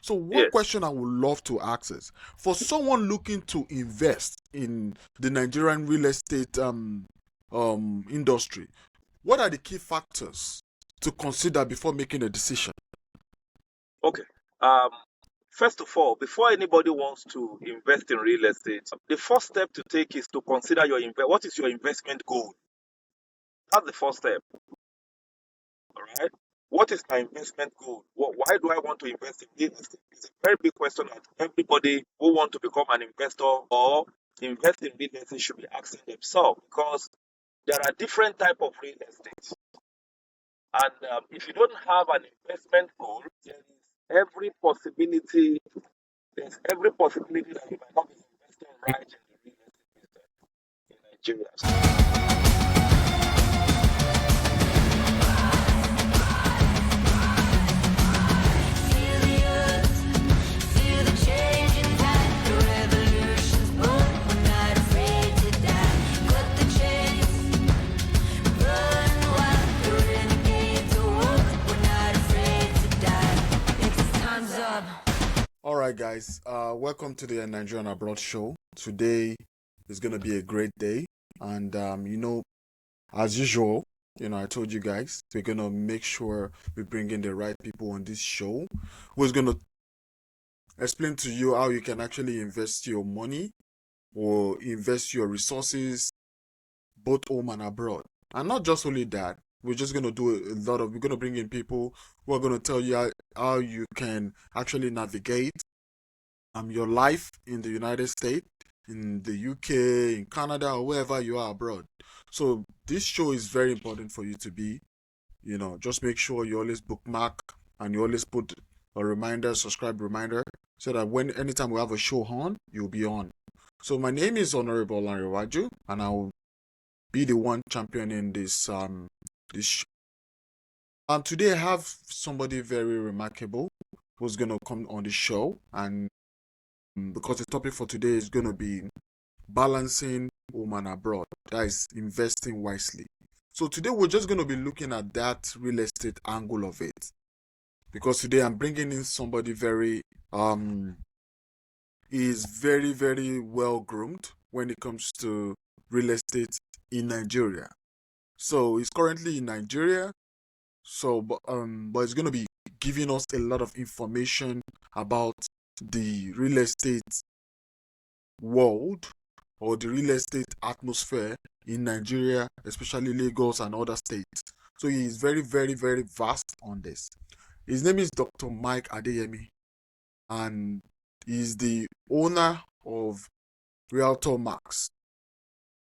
So one Yes. question I would love to ask is, for someone looking to invest in the Nigerian real estate industry, what are the key factors to consider before making a decision? Okay. Um, First of all, before anybody wants to invest in real estate, the first step to take is to consider what is your investment goal. That's the first step. All right. What is my investment goal? Why do I want to invest in real estate? It's a very big question that everybody who want to become an investor or invest in real estate should be asking themselves, because there are different type of real estate, and if you don't have an investment goal, every possibility there's every possibility that you might not be investing right in the real estate business in Nigeria. All right, guys. Welcome to the Nigerian Abroad Show. Today is gonna be a great day, and as usual, I told you guys we're gonna make sure we bring in the right people on this show who's gonna explain to you how you can actually invest your money or invest your resources both home and abroad. And not just only that, we're just gonna we're gonna bring in people who are gonna tell you how you can actually navigate your life in the United States, in the UK, in Canada, or wherever you are abroad. So this show is very important for you to be. Just make sure you always bookmark and you always put a reminder, subscribe reminder, so that anytime we have a show on, you'll be on. So my name is Honorable Lanrewaju, and I'll be the one championing this show. Today I have somebody very remarkable who's gonna come on the show, and because the topic for today is gonna be balancing home and abroad, that is investing wisely. So today we're just gonna be looking at that real estate angle of it, because today I'm bringing in somebody is very, very well groomed when it comes to real estate in Nigeria. So he's currently in Nigeria. But he's gonna be giving us a lot of information about the real estate world or the real estate atmosphere in Nigeria, especially Lagos and other states. So he is very, very, very vast on this. His name is Dr. Mike Adeyemi, and he's the owner of Realtor Max.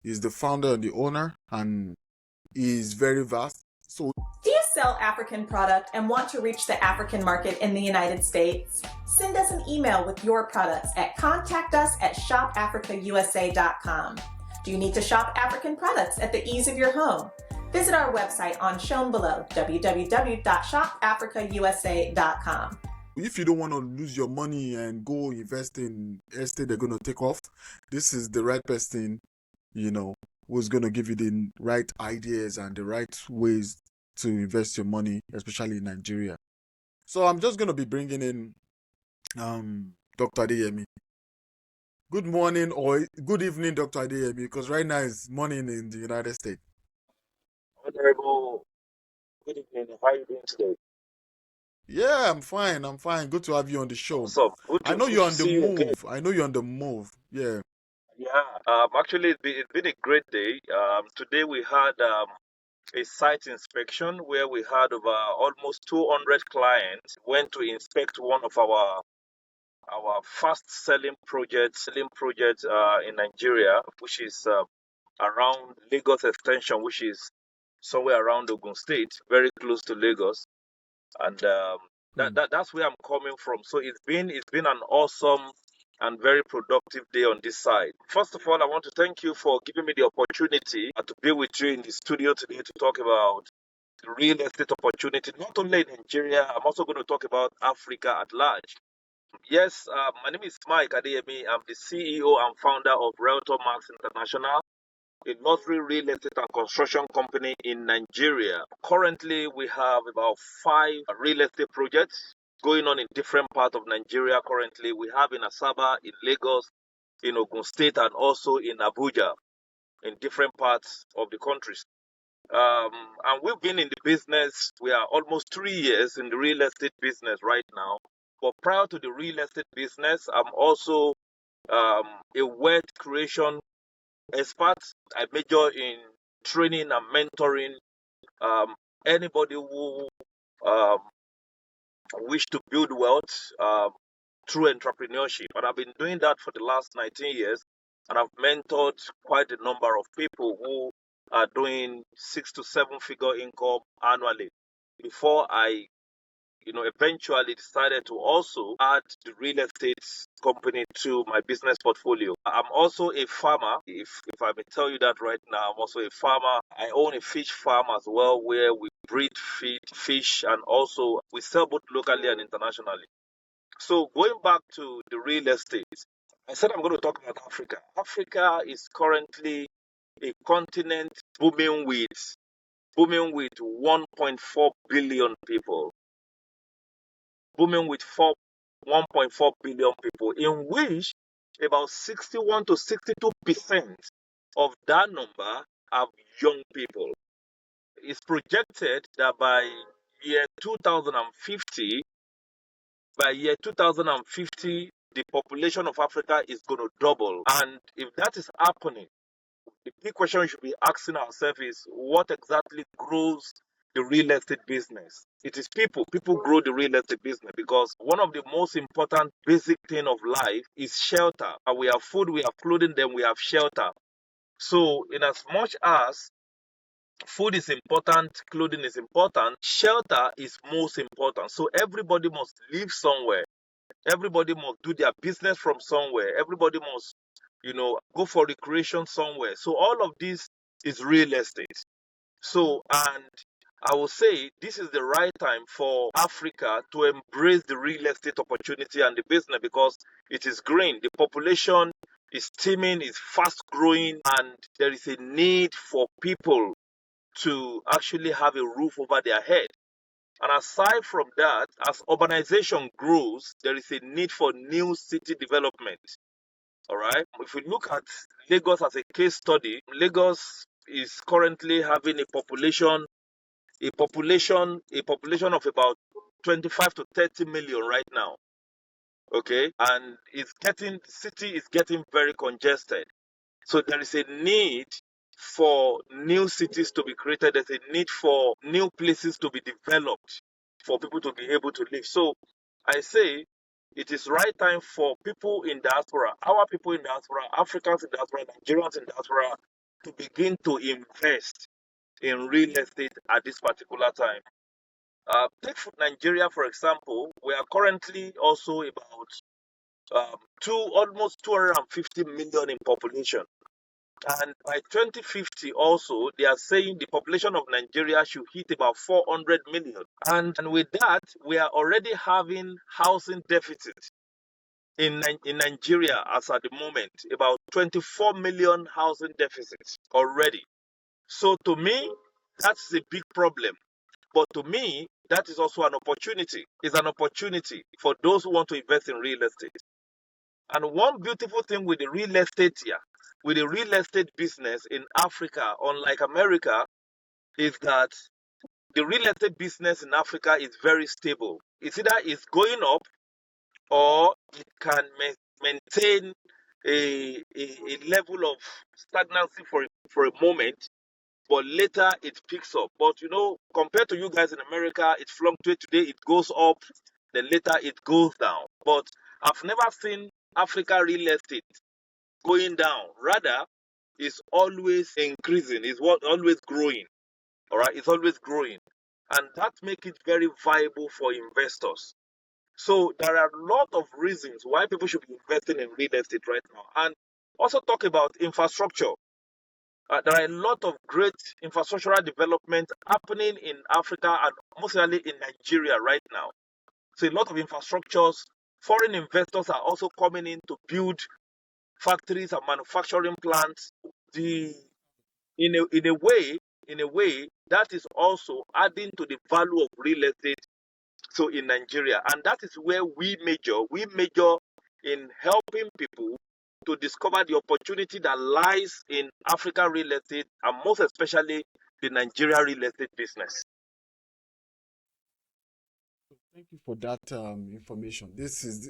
He's the founder and the owner, and he's very vast. So, do you sell African product and want to reach the African market in the United States? Send us an email with your products at contactus@shopafricausa.com. Do you need to shop African products at the ease of your home? Visit our website on shown below, www.shopafricausa.com. If you don't want to lose your money and go invest in estate they're going to take off, this is the right person, who's going to give you the right ideas and the right ways to invest your money, especially in Nigeria. So I'm just going to be bringing in Dr. Adeyemi. Good morning or good evening, Dr. Adeyemi, because right now it's morning in the United States. Honorable, good evening. How are you doing today? Yeah, I'm fine. Good to have you on the show. Awesome. I know you're on the move. I know you're on the move. Yeah. Yeah. Actually, it's been a great day. Today we had a site inspection where we had over almost 200 clients went to inspect one of our fast selling projects in Nigeria, which is around Lagos Extension, which is somewhere around Ogun State, very close to Lagos, and that's where I'm coming from. So it's been an awesome and very productive day on this side. First of all, I want to thank you for giving me the opportunity to be with you in the studio today to talk about the real estate opportunity, not only in Nigeria. I'm also going to talk about Africa at large. Yes, my name is Mike Adeyemi. I'm the CEO and founder of Realtor Max International, a luxury real estate and construction company in Nigeria. Currently, we have about 5 real estate projects going on in different parts of Nigeria currently. We have in Asaba, in Lagos, in Ogun State, and also in Abuja, in different parts of the countries. And we've been in the business. We are almost 3 years in the real estate business right now. But prior to the real estate business, I'm also a wealth creation expert. I major in training and mentoring anybody who um, wish to build wealth through entrepreneurship. And I've been doing that for the last 19 years. And I've mentored quite a number of people who are doing 6 to 7 figure income annually before I eventually decided to also add the real estate company to my business portfolio. I'm also a farmer. If I may tell you that right now, I'm also a farmer. I own a fish farm as well, where we breed fish, and also we sell both locally and internationally. So going back to the real estate, I said I'm going to talk about Africa. Africa is currently a continent booming with 1.4 billion people. Booming with 1.4 billion people, in which about 61 to 62% of that number are young people. It's projected that by year 2050, the population of Africa is going to double. And if that is happening, the big question we should be asking ourselves is, what exactly grows the real estate business? It is people. People grow the real estate business because one of the most important basic thing of life is shelter. And we have food, we have clothing, then we have shelter. So in as much as food is important, clothing is important, shelter is most important. So everybody must live somewhere. Everybody must do their business from somewhere. Everybody must, go for recreation somewhere. So all of this is real estate. So, and I will say this is the right time for Africa to embrace the real estate opportunity and the business, because it is growing. The population is teeming, is fast growing, and there is a need for people to actually have a roof over their head. And aside from that, as urbanization grows, there is a need for new city development. All right. If we look at Lagos as a case study, Lagos is currently having a population of about 25 to 30 million right now. Okay. And the city is getting very congested. So there is a need for new cities to be created. There's a need for new places to be developed for people to be able to live. So I say it is right time for people in diaspora, our people in diaspora, Africans in diaspora, Nigerians in diaspora, to begin to invest in real estate at this particular time. Take Nigeria, for example. We are currently also about almost 250 million in population. And by 2050 also, they are saying the population of Nigeria should hit about 400 million. And with that, we are already having housing deficit in Nigeria as at the moment, about 24 million housing deficits already. So to me, that's a big problem. But to me, that is also an opportunity. It's an opportunity for those who want to invest in real estate. And one beautiful thing with the real estate here, with the real estate business in Africa, unlike America, is that the real estate business in Africa is very stable. It's either it's going up or it can maintain a level of stagnancy for a moment, but later it picks up. But compared to you guys in America, it fluctuates. Today it goes up, then later it goes down. But I've never seen Africa real estate going down. Rather, it's always increasing. It's always growing. All right, it's always growing, and that makes it very viable for investors. So there are a lot of reasons why people should be investing in real estate right now. And also talk about infrastructure. There are a lot of great infrastructural development happening in Africa and mostly in Nigeria right now. So a lot of infrastructures, foreign investors are also coming in to build factories and manufacturing plants. In a way, that is also adding to the value of real estate So in Nigeria, and that is where we major. We major in helping people to discover the opportunity that lies in African real estate, and most especially the Nigerian real estate business. Thank you for that information. This is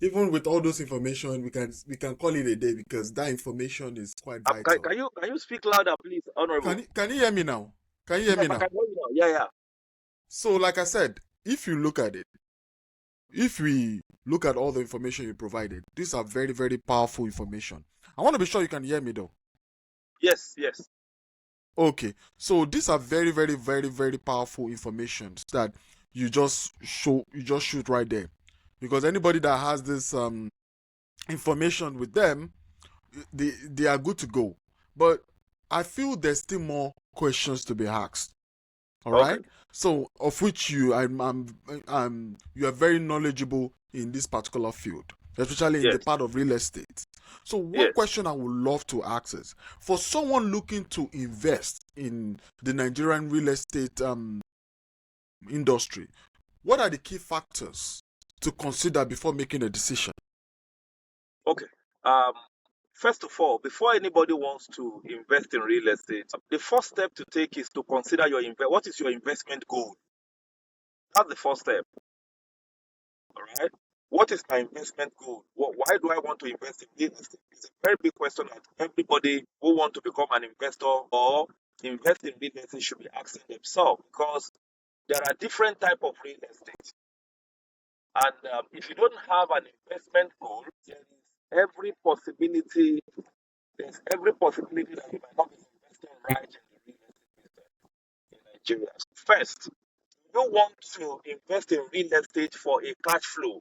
even with all those information, we can call it a day because that information is quite vital. Can you speak louder, please, Honorable? Can you hear me now? Can you hear me Yes, I now? can hear you now. Yeah. So, like I said, if you look at it, if we look at all the information you provided, these are very, very powerful information. I want to be sure you can hear me though. Yes. Okay, so these are very, very, very, very powerful information that you just shoot right there, because anybody that has this information with them, they are good to go. But I feel there's still more questions to be asked. All Okay. right. So, of which you are very knowledgeable in this particular field, especially in the Yes. part of real estate. So, one Yes. question I would love to ask is, for someone looking to invest in the Nigerian real estate industry, what are the key factors to consider before making a decision? Okay. First of all, before anybody wants to invest in real estate, the first step to take is to consider what is your investment goal. That's the first step. All right. What is my investment goal? Why do I want to invest in real estate? It's a very big question that everybody who want to become an investor or invest in real estate should be asking themselves, because there are different type of real estate, and if you don't have an investment goal, there's every possibility that you might not be investing right in the real estate business in Nigeria. First, you want to invest in real estate for a cash flow.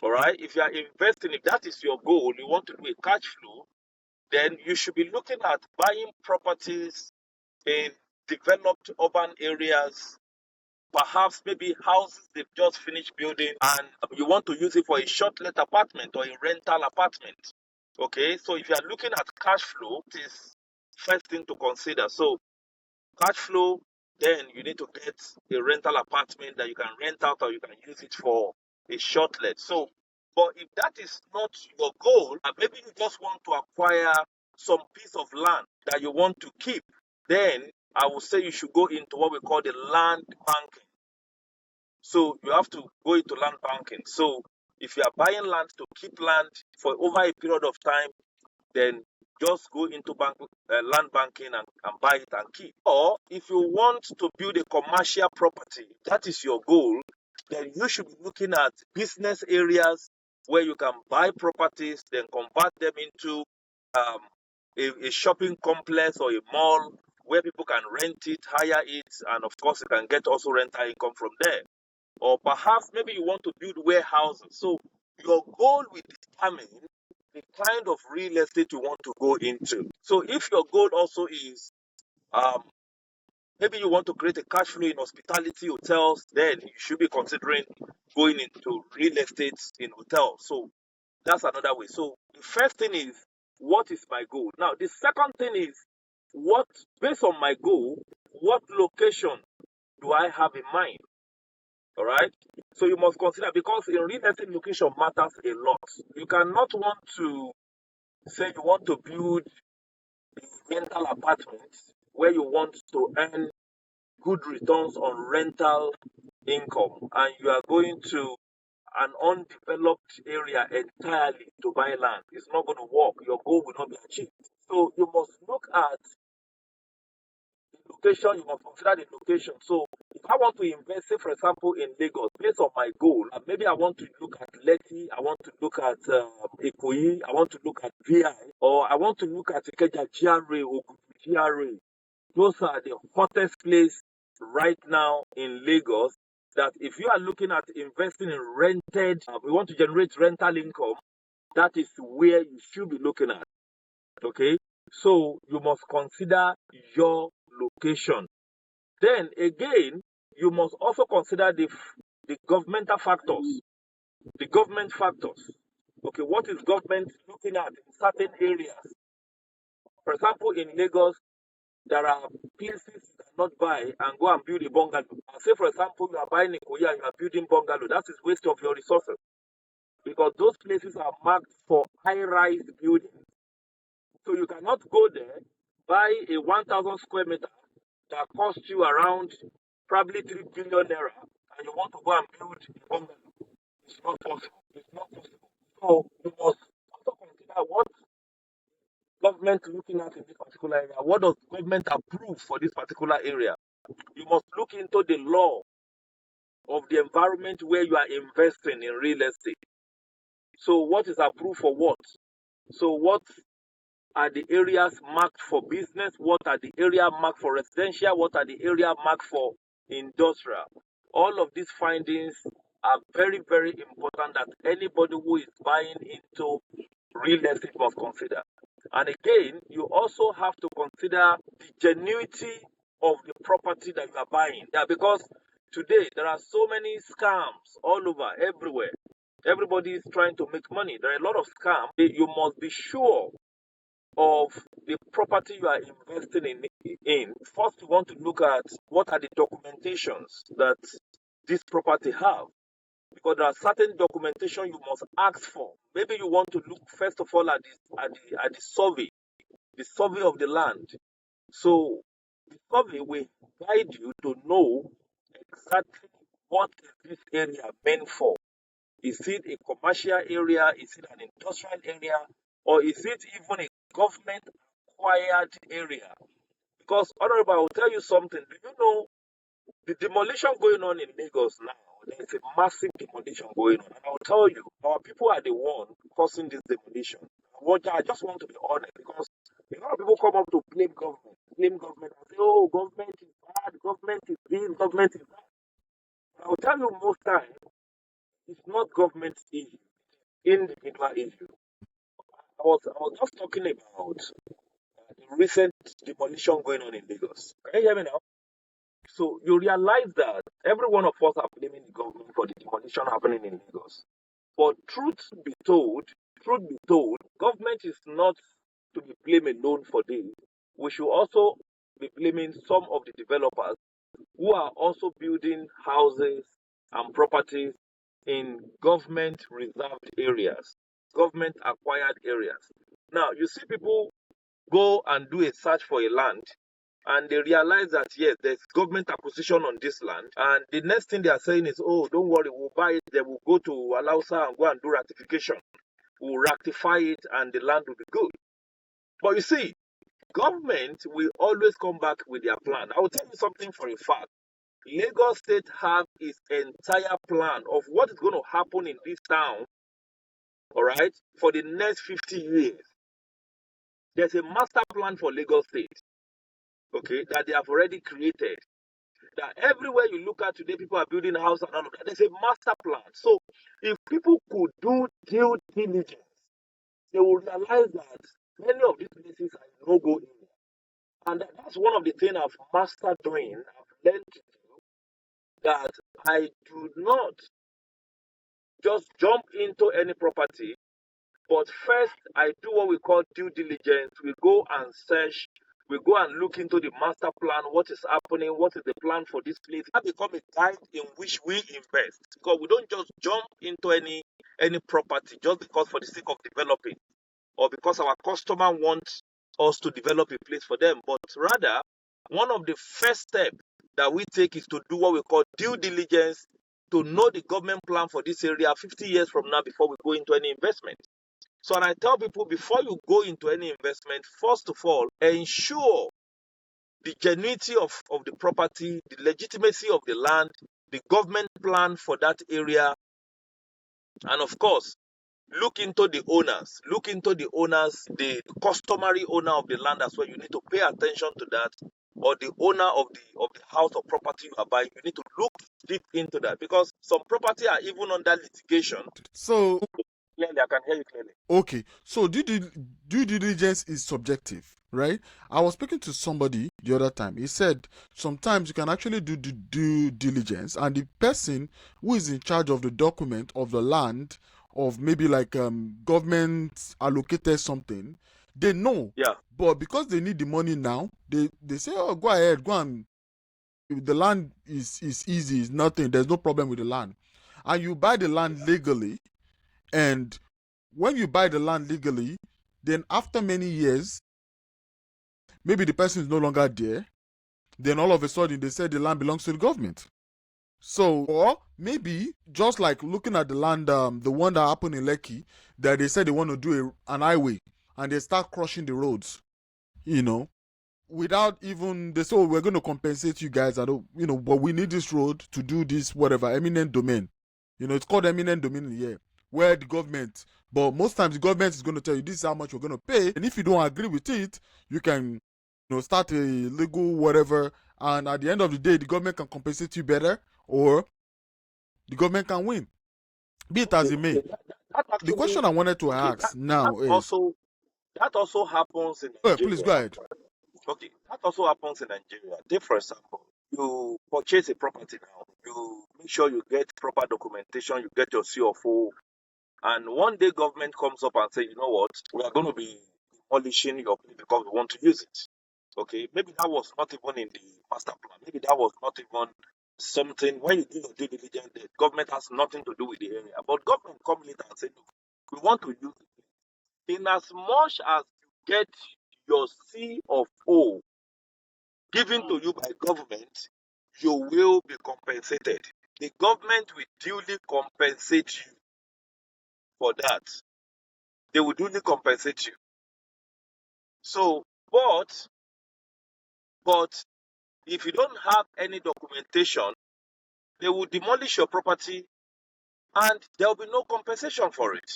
All right. If you are investing, if that is your goal, you want to do a cash flow, then you should be looking at buying properties in developed urban areas, perhaps maybe houses they've just finished building and you want to use it for a short let apartment or a rental apartment. Okay. So if you are looking at cash flow, it is first thing to consider. So cash flow, then you need to get a rental apartment that you can rent out or you can use it for a short let. So, but if that is not your goal, and maybe you just want to acquire some piece of land that you want to keep, then I would say you should go into what we call the land banking. So you have to go into land banking. So if you are buying land to keep land for over a period of time, then just go into land banking and buy it and keep. Or if you want to build a commercial property, that is your goal, then you should be looking at business areas where you can buy properties, then convert them into a shopping complex or a mall where people can rent it, hire it, and of course you can get also rental income from there. Or perhaps maybe you want to build warehouses. So your goal will determine the kind of real estate you want to go into. So if your goal also is maybe you want to create a cash flow in hospitality hotels, then you should be considering going into real estate in hotels. So that's another way. So the first thing is, what is my goal? Now the second thing is, based on my goal, what location do I have in mind? All right. So you must consider, because in real estate location matters a lot. You cannot want to say you want to build a rental apartment where you want to earn good returns on rental income, and you are going to an undeveloped area entirely to buy land. It's not going to work. Your goal will not be achieved. So you must look at location, you must consider the location. So if I want to invest, say for example in Lagos, based on my goal, maybe I want to look at Lekki, I want to look at Ikoyi, I want to look at VI, or I want to look at Ikeja GRA or GRA. Those are the hottest place right now in Lagos, that if you are looking at investing in rented, we want to generate rental income, that is where you should be looking at. Okay, so you must consider your location. Then again, you must also consider the governmental factors, the government factors. Okay, what is government looking at in certain areas? For example, in Lagos, there are places you can cannot buy and go and build a bungalow. Say, for example, you are buying in Korea and you are building bungalow. That is waste of your resources because those places are marked for high-rise buildings. So you cannot go there, buy a 1,000 square meter that costs you around probably 3 billion naira, and you want to go and build a bungalow. It's not possible. It's not possible. So you must also consider what government looking at in this particular area. What does government approve for this particular area? You must look into the law of the environment where you are investing in real estate. So what is approved for what? So what are the areas marked for business? What are the area marked for residential? What are the area marked for industrial? All of these findings are very, very important that anybody who is buying into real estate must consider. And again, you also have to consider the genuinity of the property that you are buying. Yeah, because today there are so many scams all over, everywhere. Everybody is trying to make money. There are a lot of scams. You must be sure of the property you are investing in. First, you want to look at what are the documentations that this property have, because there are certain documentation you must ask for. Maybe you want to look first of all at the survey of the land. So the survey will guide you to know exactly what is this area meant for. Is it a commercial area? Is it an industrial area? Or is it even a government acquired area? Because, Honorable, I will tell you something. Do you know the demolition going on in Lagos now? There's a massive demolition going on. And I will tell you, our people are the one causing this demolition. I just want to be honest, because a lot of people come up to blame government and say, oh, government is bad, government is this, government is that. I will tell you most times, it's not government's issue, individual issue. I was just talking about the recent demolition going on in Lagos. Can you hear me now? So you realize that every one of us are blaming the government for the demolition happening in Lagos. But truth be told, government is not to be blamed alone for this. We should also be blaming some of the developers who are also building houses and properties in government reserved areas, government acquired areas. Now, you see people go and do a search for a land and they realize that, yes, there's government acquisition on this land. And the next thing they are saying is, oh, don't worry, we'll buy it. They will go to Alausa and go and do ratification. We'll rectify it and the land will be good. But you see, government will always come back with their plan. I will tell you something for a fact. Lagos State have its entire plan of what is going to happen in this town, all right, for the next 50 years. There's a master plan for Lagos State, okay, that they have already created. That everywhere you look at today, people are building a house and all of that. There's a master plan. So if people could do due diligence, they will realize that many of these places are no-go areas. And that's one of the things I've mastered doing, I've learned to do, that I do not just jump into any property, but first I do what we call due diligence. We go and search, we go and look into the master plan, what is happening, what is the plan for this place. That become a guide in which we invest. Because we don't just jump into any property just because for the sake of developing, or because our customer wants us to develop a place for them, but rather one of the first steps that we take is to do what we call due diligence, to know the government plan for this area 50 years from now before we go into any investment. So, and I tell people, before you go into any investment, first of all, ensure the genuinity of the property, the legitimacy of the land, the government plan for that area, and of course, look into the owners, the customary owner of the land as well. You need to pay attention to that, or the owner of the house or property you are buying. You need to look deep into that, because some property are even under litigation. So Clearly, I can hear you clearly. okay, so due diligence is subjective, right? I was speaking to somebody the other time. He said sometimes you can actually do due diligence, and the person who is in charge of the document of the land, of maybe like government allocated something, they know. Yeah. But because they need the money now, they say, oh, go ahead, go and the land is easy, it's nothing, there's no problem with the land. And you buy the land legally, and when you buy the land legally, then after many years, maybe the person is no longer there, then all of a sudden they say the land belongs to the government. So, or maybe just like looking at the land, the one that happened in Lekki, that they said they want to do an highway, and they start crushing the roads, without even, they say, oh, we're going to compensate you guys, but we need this road to do this, whatever, eminent domain. It's called eminent domain here, where the government, but most times the government is going to tell you this is how much we're going to pay, and if you don't agree with it, you can, start a legal whatever, and at the end of the day, the government can compensate you better, or the government can win. Be it as it may. The question I wanted to ask now is... That also happens in Oh, Nigeria. please go ahead. Okay, that also happens in Nigeria. Take, for example, you purchase a property now, you make sure you get proper documentation, you get your CFO, and one day government comes up and say, you know what, we are going to be demolishing your place because we want to use it. Okay, maybe that was not even in the master plan. Maybe that was not even something, when you do your due diligence, the government has nothing to do with the area. But government come later and say, look, we want to use it. In as much as you get your C of O given to you by government, you will be compensated. The government will duly compensate you for that. They will duly compensate you. So, but if you don't have any documentation, they will demolish your property and there will be no compensation for it.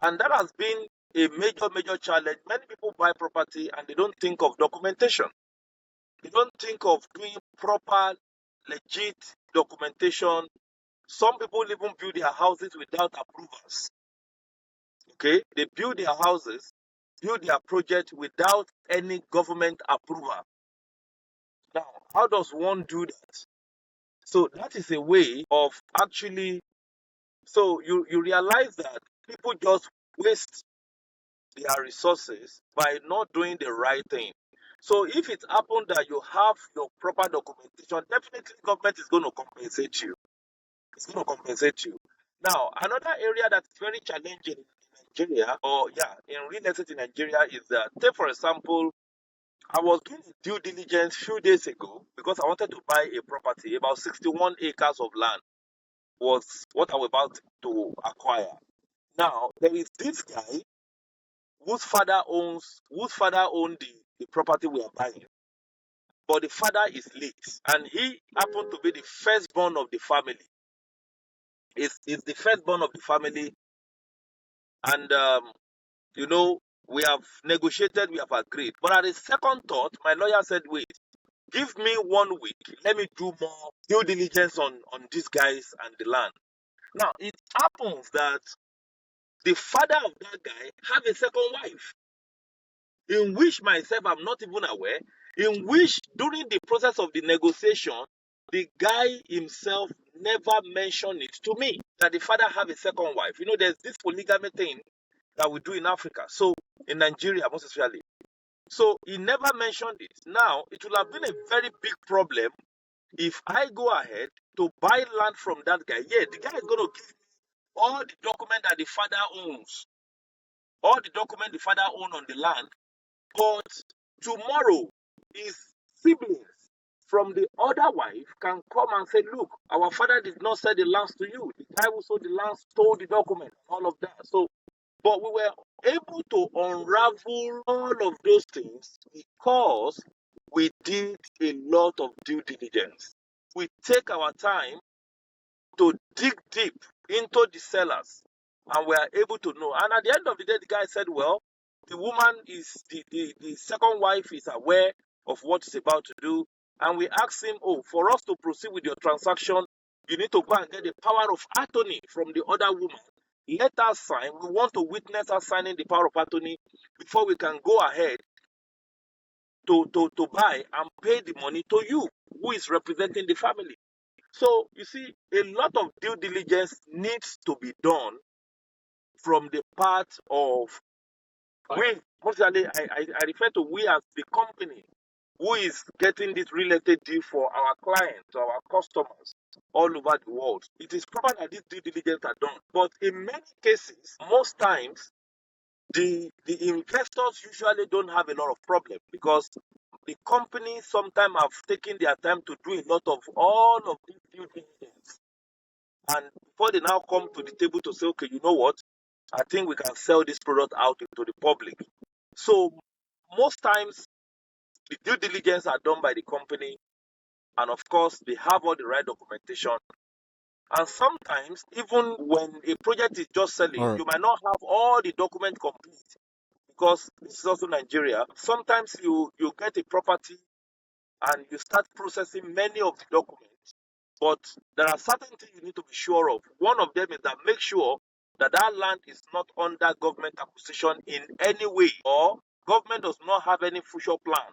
And that has been a major challenge. Many people buy property and they don't think of documentation. They don't think of doing proper, legit documentation. Some people even build their houses without approvals. Okay? They build their houses, build their project without any government approval. Now, how does one do that? So that is a way of actually, so you realize that people just waste their resources by not doing the right thing. So if it happened that you have your proper documentation, definitely government is going to compensate you. It's going to compensate you. Now, another area that's very challenging in Nigeria, in real estate in Nigeria, is that, take for example, I was doing due diligence a few days ago because I wanted to buy a property. About 61 acres of land was what I was about to acquire. Now, there is this guy whose father owned the property we are buying. But the father is late, and he happened to be the firstborn of the family. Is the firstborn of the family, and we have negotiated, we have agreed. But at the second thought, my lawyer said, wait, give me 1 week. Let me do more due diligence on these guys and the land. Now, it happens that the father of that guy have a second wife, in which myself I'm not even aware, in which during the process of the negotiation, the guy himself never mentioned it to me, that the father have a second wife. There's this polygamy thing that we do in Africa, so in Nigeria most especially. So he never mentioned it. Now, it will have been a very big problem if I go ahead to buy land from that guy. Yeah, the guy is going to give me all the document that the father owns, all the document the father owns on the land, but tomorrow his siblings from the other wife can come and say, look, our father did not sell the lands to you. The guy who sold the land stole the document, all of that. So, but we were able to unravel all of those things because we did a lot of due diligence. We take our time to dig deep into the sellers, and we are able to know. And at the end of the day, the guy said, well, the woman is, the second wife is aware of what he's about to do. And we asked him, oh, for us to proceed with your transaction, you need to go and get the power of attorney from the other woman. Let us sign. We want to witness us signing the power of attorney before we can go ahead to buy and pay the money to you, who is representing the family. So, you see, a lot of due diligence needs to be done from the part of we. Mostly, I refer to we as the company. who is getting this real estate deal for our clients, our customers all over the world. It is proper that this due diligence are done. But in many cases, most times, the investors usually don't have a lot of problem because the companies sometimes have taken their time to do a lot of all of these due diligence. And before they now come to the table to say, okay, you know what? I think we can sell this product out into the public. So most times the due diligence are done by the company, and of course they have all the right documentation. And sometimes even when a project is just selling, All right. you might not have all the documents complete because this is also Nigeria. Sometimes you get a property and you start processing many of the documents, but there are certain things you need to be sure of. One of them is that make sure that that land is not under government acquisition in any way, or government does not have any future plan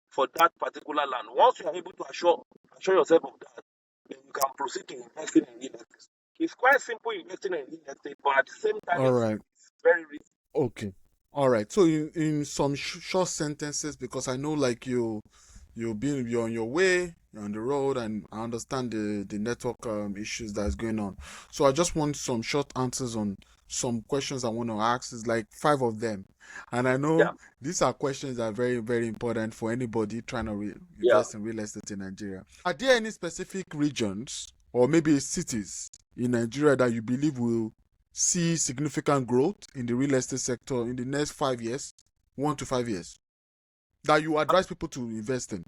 for that particular land. Once you are able to assure yourself of that, then you can proceed to investing in real estate. It's quite simple investing in real estate, but at the same time, All it's right. very risky. Okay. All right. So in some short sentences, because I know like you're on your way, you're on the road, and I understand the network issues that's going on. So I just want some short answers on some questions I want to ask. Is like 5 of them, and I know Yeah, these are questions that are very very important for anybody trying to yeah. invest in real estate in Nigeria. Are there any specific regions or maybe cities in Nigeria that you believe will see significant growth in the real estate sector in the next 5 years, 1 to 5 years, that you advise people to invest in?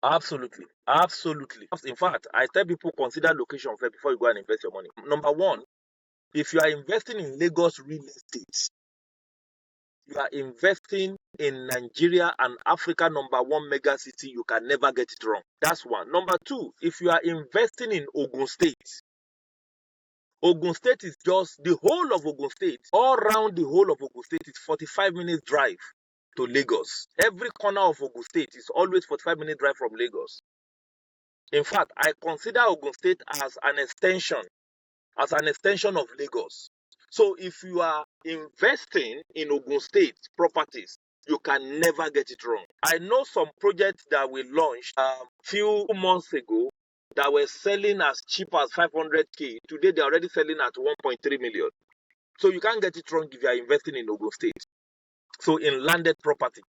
Absolutely. Absolutely. In fact, I tell people consider location first before you go and invest your money. Number one, if you are investing in Lagos real estate, you are investing in Nigeria and Africa #1 mega city. You can never get it wrong. That's one. Number two, if you are investing in Ogun State, Ogun State is just the whole of Ogun State. All around the whole of Ogun State is 45 minutes drive to Lagos. Every corner of Ogun State is always 45 minutes drive from Lagos. In fact, I consider Ogun State as an extension of Lagos. So if you are investing in Ogun State properties, you can never get it wrong. I know some projects that we launched a few months ago that were selling as cheap as 500K. Today they're already selling at 1.3 million. So you can't get it wrong if you are investing in Ogun State. So in landed property,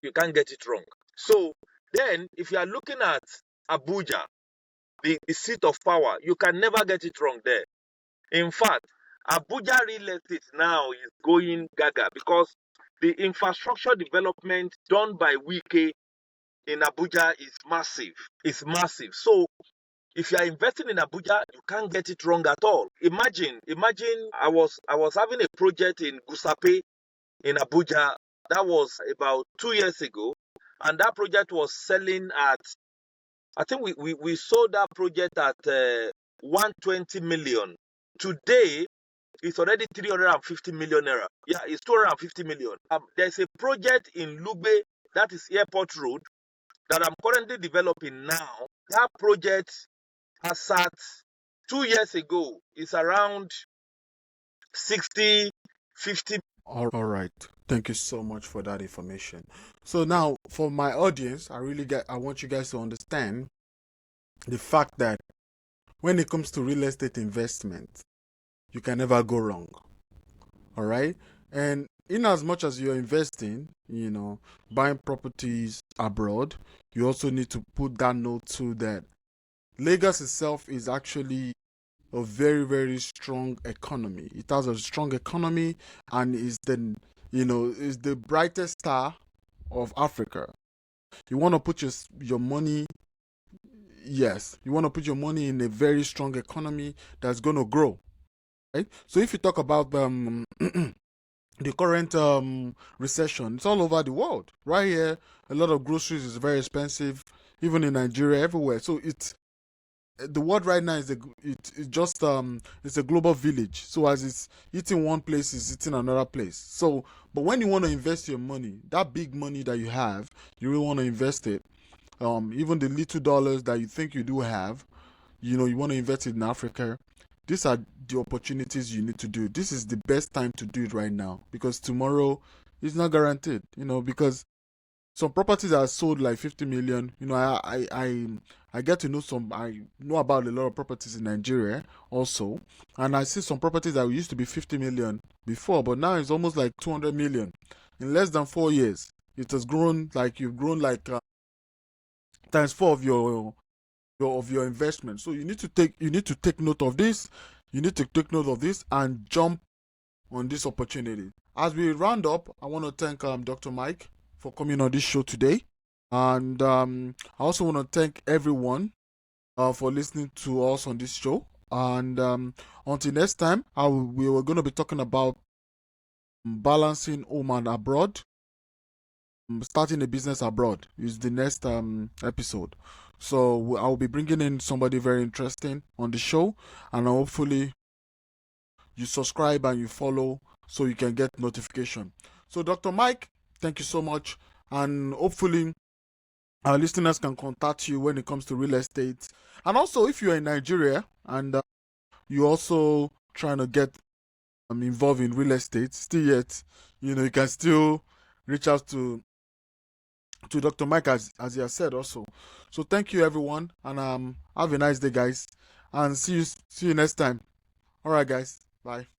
you can't get it wrong. So then if you are looking at Abuja, the seat of power, you can never get it wrong there. In fact, Abuja real estate now is going gaga because the infrastructure development done by Wike in Abuja is massive. It's massive. So if you are investing in Abuja, you can't get it wrong at all. Imagine I was having a project in Gusape in Abuja. That was about 2 years ago, and that project was selling at, I think we sold that project at 120 million. Today, it's already 350 million naira. Yeah, it's 250 million. There's a project in Lugbe, that is Airport Road, that I'm currently developing now. That project has sat 2 years ago. It's around 60, 50. All right. Thank you so much for that information. So now for my audience, I want you guys to understand the fact that when it comes to real estate investment, you can never go wrong. All right? And in as much as you're investing, buying properties abroad, you also need to put that note too that Lagos itself is actually a very, very strong economy. It has a strong economy and is the brightest star of Africa. You want to put your money, yes, you want to put your money in a very strong economy that's going to grow. Right? So if you talk about the current recession, it's all over the world. Right here, a lot of groceries is very expensive, even in Nigeria, everywhere. So the world right now is it's a global village. So as it's eating one place, it's eating another place. So, but when you want to invest your money, that big money that you have, you really want to invest it. Even the little dollars that you think you do have, you want to invest it in Africa. These are the opportunities you need to do. This is the best time to do it right now because tomorrow is not guaranteed. Because some properties are sold like 50 million. You know, I get to know some. I know about a lot of properties in Nigeria also, and I see some properties that used to be 50 million before, but now it's almost like 200 million in less than 4 years. It has grown like you've grown like times four of your investment. So you need to take note of this. You need to take note of this and jump on this opportunity. As we round up, I want to thank Dr. Mike for coming on this show today, and I also want to thank everyone for listening to us on this show. And until next time, we were going to be talking about balancing home and abroad. Starting a business abroad is the next episode. So I'll be bringing in somebody very interesting on the show, and hopefully you subscribe and you follow so you can get notification. So Dr. Mike, thank you so much, and hopefully our listeners can contact you when it comes to real estate. And also, if you're in Nigeria and you're also trying to get involved in real estate, still yet, you can still reach out to Dr. Mike as he has said also. So thank you everyone, and have a nice day, guys, and see you next time. All right, guys, bye.